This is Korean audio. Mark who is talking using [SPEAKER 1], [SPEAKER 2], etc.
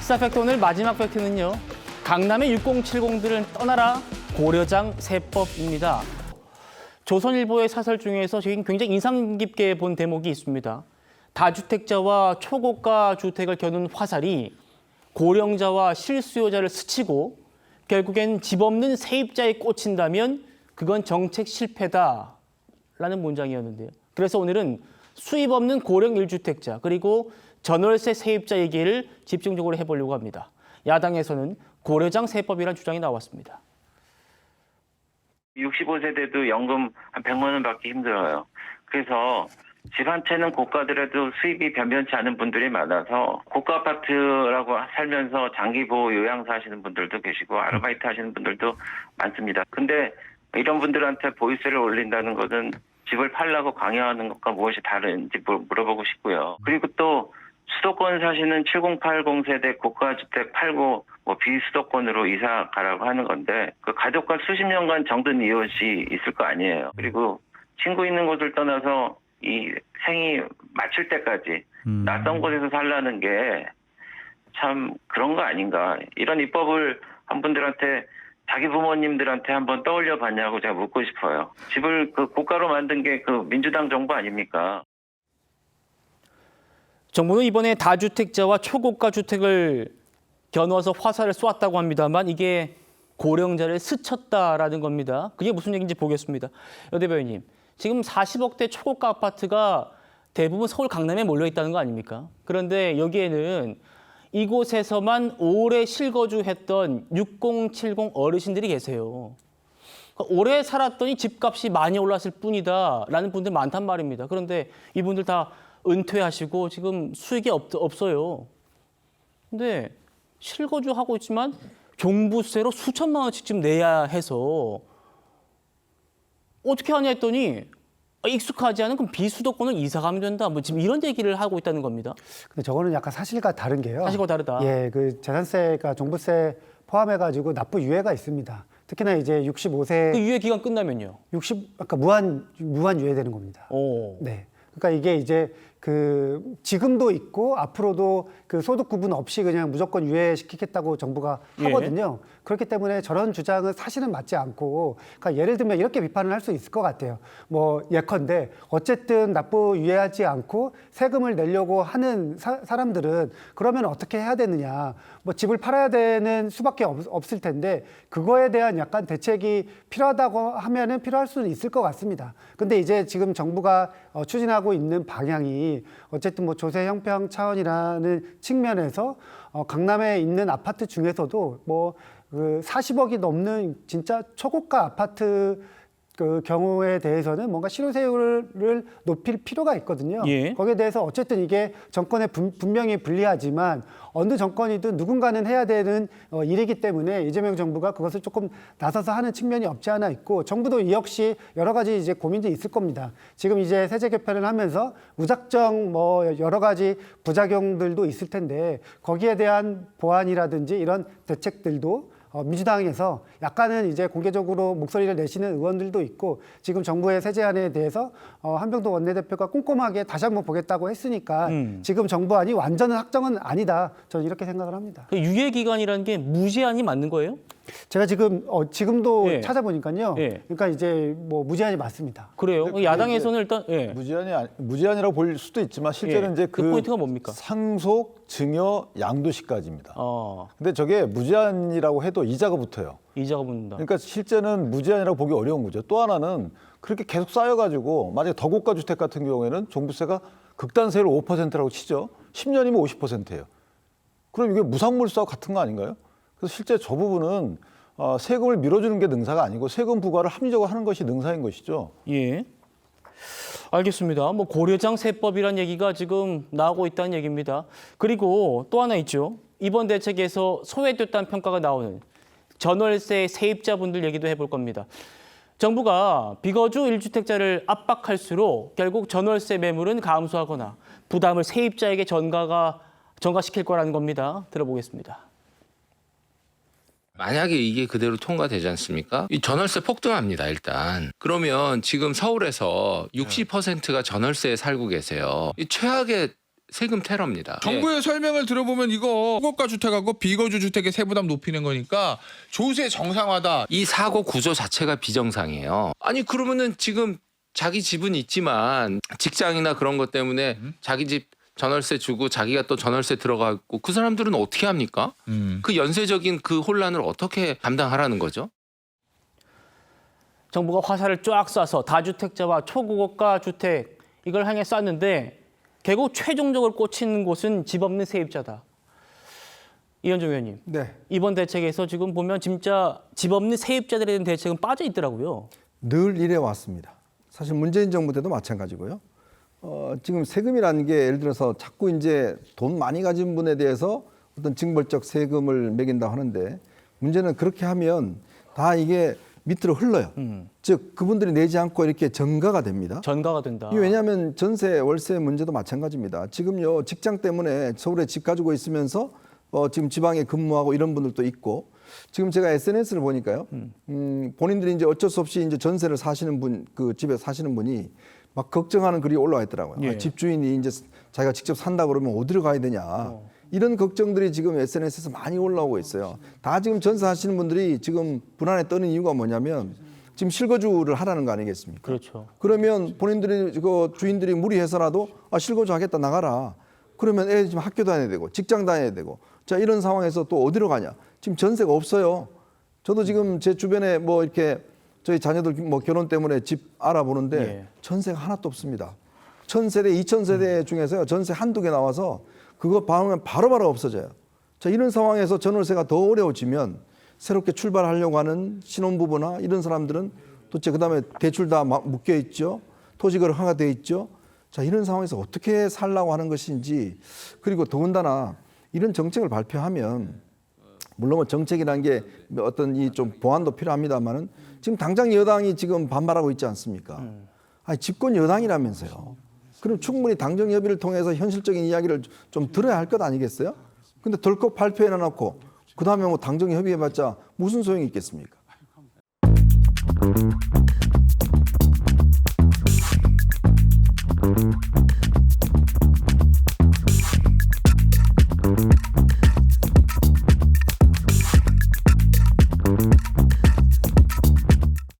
[SPEAKER 1] 시사팩트 오늘 마지막 팩트는요. 강남의 6070들을 떠나라 고려장 세법입니다. 조선일보의 사설 중에서 지금 굉장히 인상 깊게 본 대목이 있습니다. 다주택자와 초고가 주택을 겨눈 화살이 고령자와 실수요자를 스치고 결국엔 집 없는 세입자에 꽂힌다면 그건 정책 실패다라는 문장이었는데요. 그래서 오늘은 수입 없는 고령 1주택자 그리고 전월세 세입자 얘기를 집중적으로 해보려고 합니다. 야당에서는 고려장 세법이라는 주장이 나왔습니다.
[SPEAKER 2] 65세대도 연금 한 100만 원 받기 힘들어요. 그래서 집 한 채는 고가더라도 수입이 변변치 않은 분들이 많아서 고가 아파트라고 살면서 장기 보호 요양사 하시는 분들도 계시고 아르바이트 하시는 분들도 많습니다. 근데 이런 분들한테 보유세를 올린다는 것은 집을 팔라고 강요하는 것과 무엇이 다른지 물어보고 싶고요. 그리고 또 수도권 사시는 7080 세대 고가주택 팔고 비수도권으로 이사 가라고 하는 건데 그 가족과 수십 년간 정든 이웃이 있을 거 아니에요. 그리고 친구 있는 곳을 떠나서 이 생이 맞출 때까지 낯선 곳에서 살라는 게 참 그런 거 아닌가. 이런 입법을 한 분들한테 자기 부모님들한테 한번 떠올려 봤냐고 제가 묻고 싶어요. 집을 그 고가로 만든 게 그 민주당 정부 아닙니까?
[SPEAKER 1] 정부는 이번에 다주택자와 초고가 주택을 겨누어서 화살을 쏘았다고 합니다만 이게 고령자를 스쳤다라는 겁니다. 그게 무슨 얘기인지 보겠습니다. 여 대변인님, 지금 40억대 초고가 아파트가 대부분 서울 강남에 몰려 있다는 거 아닙니까? 그런데 여기에는 이곳에서만 오래 실거주했던 6070 어르신들이 계세요. 오래 살았더니 집값이 많이 올랐을 뿐이다라는 분들 많단 말입니다. 그런데 이분들 다 은퇴하시고 지금 수익이 없어요. 근데 실거주하고 있지만 종부세로 수천만 원씩 지금 내야 해서 어떻게 하냐 했더니 익숙하지 않은 그럼 비수도권을 이사 가면 된다. 뭐 지금 이런 얘기를 하고 있다는 겁니다.
[SPEAKER 3] 근데 저거는 약간 사실과 다른 게요.
[SPEAKER 1] 사실과 다르다.
[SPEAKER 3] 예, 그 재산세가 종부세 포함해가지고 납부 유예가 있습니다. 특히나 이제 65세
[SPEAKER 1] 그 유예 기간 끝나면요.
[SPEAKER 3] 아까 무한 유예되는 겁니다.
[SPEAKER 1] 오.
[SPEAKER 3] 네. 그러니까 이게 이제 그 지금도 있고 앞으로도 그 소득 구분 없이 그냥 무조건 유예시키겠다고 정부가 하거든요. 그렇기 때문에 저런 주장은 사실은 맞지 않고, 그러니까 예를 들면 이렇게 비판을 할 수 있을 것 같아요. 뭐 예컨대 어쨌든 납부 유예하지 않고 세금을 내려고 하는 사람들은 그러면 어떻게 해야 되느냐. 뭐 집을 팔아야 되는 수밖에 없을 텐데 그거에 대한 약간 대책이 필요하다고 하면은 필요할 수는 있을 것 같습니다. 근데 이제 지금 정부가 추진하고 있는 방향이 어쨌든 뭐 조세 형평 차원이라는 측면에서 강남에 있는 아파트 중에서도 뭐 그 40억이 넘는 진짜 초고가 아파트 그 경우에 대해서는 뭔가 실효세율을 높일 필요가 있거든요.
[SPEAKER 1] 예.
[SPEAKER 3] 거기에 대해서 어쨌든 이게 정권에 분명히 불리하지만 어느 정권이든 누군가는 해야 되는 일이기 때문에 이재명 정부가 그것을 조금 나서서 하는 측면이 없지 않아 있고, 정부도 이 역시 여러 가지 이제 고민도 있을 겁니다. 지금 이제 세제 개편을 하면서 무작정 뭐 여러 가지 부작용들도 있을 텐데 거기에 대한 보완이라든지 이런 대책들도 민주당에서 약간은 이제 공개적으로 목소리를 내시는 의원들도 있고, 지금 정부의 세제안에 대해서 한병도 원내대표가 꼼꼼하게 다시 한번 보겠다고 했으니까 지금 정부안이 완전 확정은 아니다. 저는 이렇게 생각을 합니다.
[SPEAKER 1] 그 유예 기간이라는 게 무제한이 맞는 거예요?
[SPEAKER 3] 제가 지금도
[SPEAKER 1] 예.
[SPEAKER 3] 찾아보니까요.
[SPEAKER 1] 예.
[SPEAKER 3] 그러니까 이제 뭐 무제한이 맞습니다.
[SPEAKER 1] 그래요? 야당에서는 일단
[SPEAKER 4] 무제한이라고 볼 수도 있지만 실제는 이제
[SPEAKER 1] 그 포인트가 뭡니까?
[SPEAKER 4] 상속, 증여, 양도시까지입니다.
[SPEAKER 1] 어,
[SPEAKER 4] 근데 저게 무제한이라고 해도 이자가 붙어요.
[SPEAKER 1] 이자가 붙는다.
[SPEAKER 4] 그러니까 실제는 무제한이라고 보기 어려운 거죠. 또 하나는 그렇게 계속 쌓여가지고 만약에 더 고가 주택 같은 경우에는 종부세가 극단세율 5%라고 치죠. 10년이면 50%예요. 그럼 이게 무상물세와 같은 거 아닌가요? 그래서 실제 저 부분은 세금을 밀어주는 게 능사가 아니고 세금 부과를 합리적으로 하는 것이 능사인 것이죠.
[SPEAKER 1] 예. 알겠습니다. 뭐 고려장 세법이란 얘기가 지금 나오고 있다는 얘기입니다. 그리고 또 하나 있죠. 이번 대책에서 소외됐다는 평가가 나오는 전월세 세입자분들 얘기도 해볼 겁니다. 정부가 비거주 1주택자를 압박할수록 결국 전월세 매물은 감소하거나 부담을 세입자에게 전가시킬 거라는 겁니다. 들어보겠습니다.
[SPEAKER 5] 만약에 이게 그대로 통과되지 않습니까? 이 전월세 폭등합니다, 일단. 그러면 지금 서울에서 60%가 전월세에 살고 계세요. 이 최악의 세금 테러입니다.
[SPEAKER 6] 정부의 설명을 들어보면 이거 초고가 주택하고 비거주 주택의 세부담 높이는 거니까 조세 정상화다.
[SPEAKER 5] 이 사고 구조 자체가 비정상이에요. 아니 그러면은 지금 자기 집은 있지만 직장이나 그런 것 때문에 자기 집 전월세 주고 자기가 또 전월세 들어가고 그 사람들은 어떻게 합니까? 그 연쇄적인 그 혼란을 어떻게 감당하라는 거죠?
[SPEAKER 1] 정부가 화살을 쫙 쏴서 다주택자와 초고가 주택 이걸 향해 쐈는데 결국 최종적으로 꽂히는 곳은 집 없는 세입자다. 이현종 의원님,
[SPEAKER 7] 네,
[SPEAKER 1] 이번 대책에서 지금 보면 진짜 집 없는 세입자들에 대한 대책은 빠져 있더라고요.
[SPEAKER 7] 늘 이래 왔습니다. 사실 문재인 정부 때도 마찬가지고요. 지금 세금이라는 게 예를 들어서 자꾸 이제 돈 많이 가진 분에 대해서 어떤 징벌적 세금을 매긴다 하는데 문제는 그렇게 하면 다 이게 밑으로 흘러요. 즉 그분들이 내지 않고 이렇게 전가가 됩니다.
[SPEAKER 1] 전가가 된다.
[SPEAKER 7] 이게 왜냐하면 전세, 월세 문제도 마찬가지입니다. 지금요 직장 때문에 서울에 집 가지고 있으면서 지금 지방에 근무하고 이런 분들도 있고 지금 제가 SNS를 보니까요. 본인들이 이제 어쩔 수 없이 이제 전세를 사시는 분, 그 집에 사시는 분이 막 걱정하는 글이 올라와 있더라고요.
[SPEAKER 1] 예.
[SPEAKER 7] 아, 집주인이 이제 자기가 직접 산다 그러면 어디로 가야 되냐. 이런 걱정들이 지금 SNS에서 많이 올라오고 있어요. 다 지금 전세하시는 분들이 지금 불안에 떠는 이유가 뭐냐면 지금 실거주를 하라는 거 아니겠습니까?
[SPEAKER 1] 그렇죠.
[SPEAKER 7] 그러면 본인들이 그 주인들이 무리해서라도 실거주 하겠다 나가라. 그러면 애 지금 학교 다녀야 되고 직장 다녀야 되고 자 이런 상황에서 또 어디로 가냐? 지금 전세가 없어요. 저도 지금 제 주변에 뭐 이렇게 저희 자녀들 뭐 결혼 때문에 집 알아보는데
[SPEAKER 1] 예.
[SPEAKER 7] 전세가 하나도 없습니다. 1000세대, 2000세대 중에서요 전세 한두 개 나와서 그거 봐오면 바로바로 없어져요. 자 이런 상황에서 전월세가 더 어려워지면 새롭게 출발하려고 하는 신혼부부나 이런 사람들은 도대체 그다음에 대출 다 묶여 있죠. 토지거래가 돼 있죠. 자 이런 상황에서 어떻게 살라고 하는 것인지 그리고 더군다나 이런 정책을 발표하면 물론 뭐 정책이라는 게 어떤 이 좀 보완도 필요합니다만은 지금 당장 여당이 지금 반발하고 있지 않습니까? 아니 집권 여당이라면서요. 그럼 충분히 당정 협의를 통해서 현실적인 이야기를 좀 들어야 할 것 아니겠어요? 근데 덜컥 발표해 놔놓고 그다음에 뭐 당정 협의해봤자 무슨 소용이 있겠습니까?